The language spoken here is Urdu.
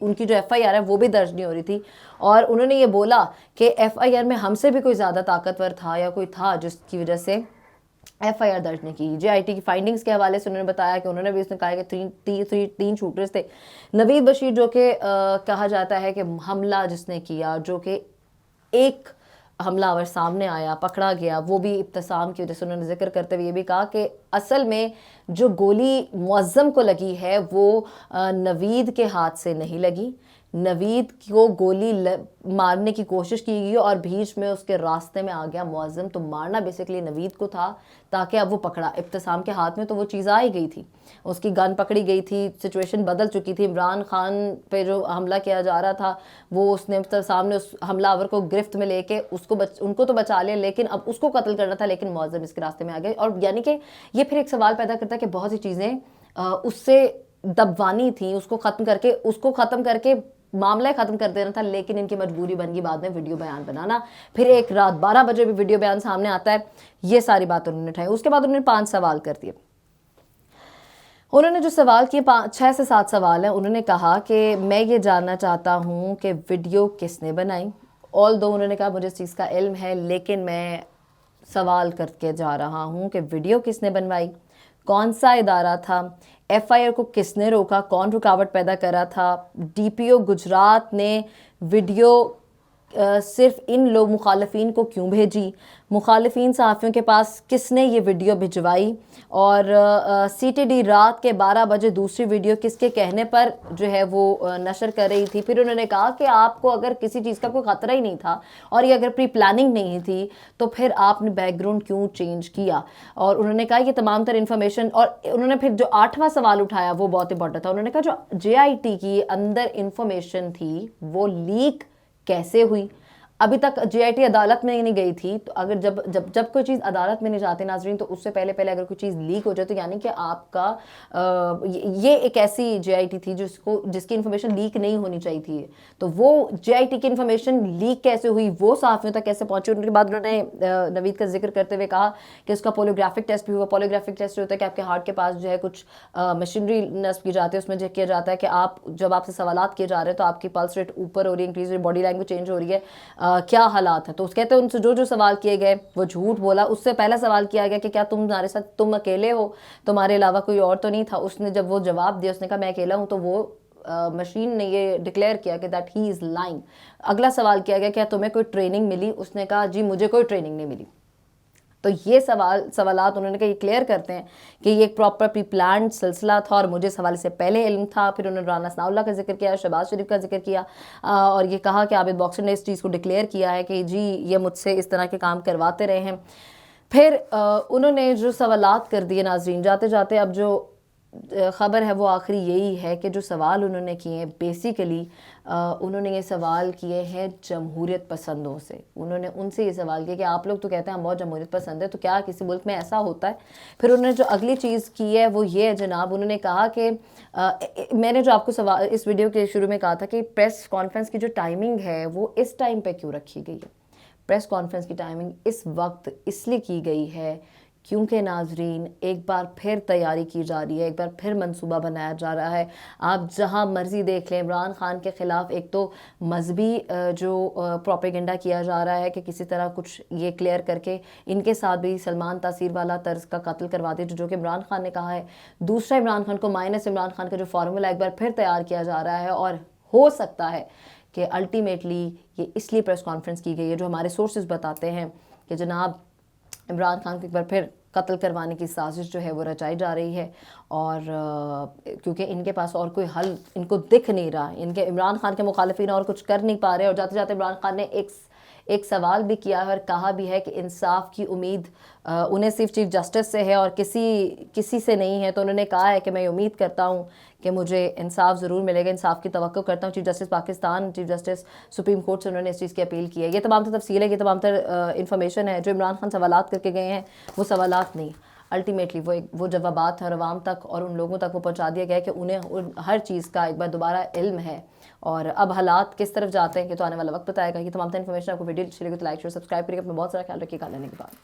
ان کی جو FIR ہے وہ بھی درج نہیں ہو رہی تھی، اور انہوں نے یہ بولا کہ FIR میں ہم سے بھی کوئی زیادہ طاقتور تھا یا کوئی تھا جس کی وجہ سے FIR درج نہیں کی۔ JIT کی فائنڈنگز کے حوالے سے انہوں نے بتایا کہ انہوں نے بھی اس نے کہا کہ تین شوٹرز تھے۔ نوید بشیر جو کہ کہا جاتا ہے کہ حملہ جس نے کیا، جو کہ ایک حملہ آور سامنے آیا، پکڑا گیا، وہ بھی ابتسام کی وجہ سے انہوں نے ذکر کرتے ہوئے یہ بھی کہا کہ اصل میں جو گولی معظم کو لگی ہے وہ نوید کے ہاتھ سے نہیں لگی، نوید کو گولی مارنے کی کوشش کی گئی اور بیچ میں اس کے راستے میں آ گیا معظم، تو مارنا بیسیکلی نوید کو تھا تاکہ اب وہ پکڑا۔ ابتسام کے ہاتھ میں تو وہ چیز آئی گئی تھی، اس کی گن پکڑی گئی تھی، سچویشن بدل چکی تھی، عمران خان پہ جو حملہ کیا جا رہا تھا وہ اس نے ابتسام نے اس حملہ آور کو گرفت میں لے کے ان کو تو بچا لیا، لیکن اب اس کو قتل کرنا تھا، لیکن معظم اس کے راستے میں آ گئے۔ اور یعنی کہ یہ پھر ایک سوال پیدا کرتا ہے کہ بہت سی چیزیں اس سے دبوانی تھیں، اس کو ختم کر کے معاملہ ختم کر دینا تھا، لیکن ان کی مجبوری بن گئی بعد میں ویڈیو بیان بنانا۔ پھر ایک رات 12 بجے بھی ویڈیو بیان سامنے آتا ہے، یہ ساری بات انہوں نے اٹھائی۔ اس کے بعد انہوں نے 5 سوال کر دیے۔ انہوں نے جو سوال کیے 6 سے 7 سوال ہیں۔ انہوں نے کہا کہ میں یہ جاننا چاہتا ہوں کہ ویڈیو کس نے بنائی، انہوں نے کہا مجھے اس چیز کا علم ہے، لیکن میں سوال کر کے جا رہا ہوں کہ ویڈیو کس نے بنوائی، کون سا ادارہ تھا، FIR کو کس نے روکا، کون رکاوٹ پیدا کرا تھا، DPO گجرات نے ویڈیو صرف ان لوگ مخالفین کو کیوں بھیجی، مخالفین صحافیوں کے پاس کس نے یہ ویڈیو بھجوائی، اور CTD رات کے 12 بجے دوسری ویڈیو کس کے کہنے پر جو ہے وہ نشر کر رہی تھی۔ پھر انہوں نے کہا کہ آپ کو اگر کسی چیز کا کوئی خطرہ ہی نہیں تھا اور یہ اگر پری پلاننگ نہیں تھی تو پھر آپ نے بیک گراؤنڈ کیوں چینج کیا، اور انہوں نے کہا یہ تمام تر انفارمیشن، اور انہوں نے پھر جو 8واں سوال اٹھایا وہ بہت امپورٹنٹ تھا۔ انہوں نے کہا جو JIT کی اندر انفارمیشن تھی وہ لیک کیسے ہوئی، ابھی تک JIT عدالت میں نہیں گئی تھی، تو اگر جب کوئی چیز عدالت میں نہیں جاتی ناظرین تو اس سے پہلے اگر کوئی چیز لیک ہو جائے تو یعنی کہ آپ کا یہ ایک ایسی JIT تھی جس کی انفارمیشن لیک نہیں ہونی چاہیے تھی، تو وہ JIT کی انفارمیشن لیک کیسے ہوئی، وہ صحافیوں تک کیسے پہنچی۔ ان کے بعد انہوں نے نوید کا ذکر کرتے ہوئے کہا کہ اس کا پولیوگرافک ٹیسٹ بھی ہوا۔ پولیوگرافک ٹیسٹ ہوتا ہے کہ آپ کے ہارٹ کے پاس جو ہے کچھ مشینری نصب کی جاتی ہے، اس میں چیک کیا جاتا ہے کہ جب آپ سے سوالات کیے جا رہے ہیں تو آپ کی پلس ریٹ اوپر ہو رہی ہے، انکریز ہو رہی ہے، باڈی لینگویج چینج ہو رہی ہے، کیا حالات ہیں۔ تو اس کہتے ہیں ان سے جو سوال کیے گئے وہ جھوٹ بولا۔ اس سے پہلا سوال کیا گیا کہ کیا تمہارے ساتھ تم اکیلے ہو، تمہارے علاوہ کوئی اور تو نہیں تھا۔ اس نے جب وہ جواب دیا، اس نے کہا میں اکیلا ہوں، تو وہ مشین نے یہ ڈکلیئر کیا کہ دیٹ ہی از لائنگ۔ اگلا سوال کیا گیا کیا تمہیں کوئی ٹریننگ ملی، اس نے کہا جی مجھے کوئی ٹریننگ نہیں ملی۔ تو یہ سوالات انہوں نے کہا یہ کلیئر کرتے ہیں کہ یہ ایک پراپر پری پلانڈ سلسلہ تھا اور مجھے اس حوالے سے پہلے علم تھا۔ پھر انہوں نے رانا ثناء اللہ کا ذکر کیا، شہباز شریف کا ذکر کیا، اور یہ کہا کہ عابد باکسر نے اس چیز کو ڈکلیئر کیا ہے کہ جی یہ مجھ سے اس طرح کے کام کرواتے رہے ہیں۔ پھر انہوں نے جو سوالات کر دیے ناظرین، جاتے جاتے اب جو خبر ہے وہ آخری یہی ہے کہ جو سوال انہوں نے کیے ہیں بیسیکلی انہوں نے یہ سوال کیے ہیں جمہوریت پسندوں سے۔ انہوں نے ان سے یہ سوال کیا کہ آپ لوگ تو کہتے ہیں ہم بہت جمہوریت پسند ہیں، تو کیا کسی ملک میں ایسا ہوتا ہے؟ پھر انہوں نے جو اگلی چیز کی ہے وہ یہ ہے جناب، انہوں نے کہا کہ میں نے جو آپ کو اس ویڈیو کے شروع میں کہا تھا کہ پریس کانفرنس کی جو ٹائمنگ ہے وہ اس ٹائم پہ کیوں رکھی گئی ہے۔ پریس کانفرنس کی ٹائمنگ اس وقت اس لیے کی گئی ہے کیونکہ ناظرین ایک بار پھر تیاری کی جا رہی ہے، ایک بار پھر منصوبہ بنایا جا رہا ہے۔ آپ جہاں مرضی دیکھ لیں، عمران خان کے خلاف ایک تو مذہبی جو پروپیگنڈا کیا جا رہا ہے کہ کسی طرح کچھ یہ کلیئر کر کے ان کے ساتھ بھی سلمان تاثیر والا طرز کا قتل کروا دے جو کہ عمران خان نے کہا ہے۔ دوسرا عمران خان کو مائنس عمران خان کا جو فارمولا ایک بار پھر تیار کیا جا رہا ہے، اور ہو سکتا ہے کہ الٹیمیٹلی یہ اس لیے پریس کانفرنس کی گئی ہے جو ہمارے سورسز بتاتے ہیں کہ جناب عمران خان کو ایک بار پھر قتل کروانے کی سازش جو ہے وہ رچائی جا رہی ہے، اور کیونکہ ان کے پاس اور کوئی حل ان کو دکھ نہیں رہا، ان کے عمران خان کے مخالفین اور کچھ کر نہیں پا رہے، اور جاتے جاتے عمران خان نے ایک سوال بھی کیا ہے اور کہا بھی ہے کہ انصاف کی امید انہیں صرف چیف جسٹس سے ہے اور کسی سے نہیں ہے۔ تو انہوں نے کہا ہے کہ میں امید کرتا ہوں کہ مجھے انصاف ضرور ملے گا، انصاف کی توقع کرتا ہوں۔ Chief justice Pakistan, chief justice supreme court سے انہوں نے اس چیز کی اپیل کی ہے۔ یہ تمام تر تفصیل ہے، یہ تمام تر انفارمیشن ہے۔ جو عمران خان سوالات کر کے گئے ہیں وہ سوالات نہیں، الٹیمیٹلی وہ جوابات ہیں اور عوام تک اور ان لوگوں تک وہ پہنچا دیا گیا ہے کہ انہیں ہر چیز کا ایک بار دوبارہ علم ہے، اور اب حالات کس طرف جاتے ہیں کہ تو آنے والا وقت بتائے گا۔ یہ تمام تر انفارمیشن آپ کو ویڈیو اچھی لگے تو لائک شیئر سبسکرائب کریے، اپنا بہت سارا خیال رکھیے گا، لینے کے بعد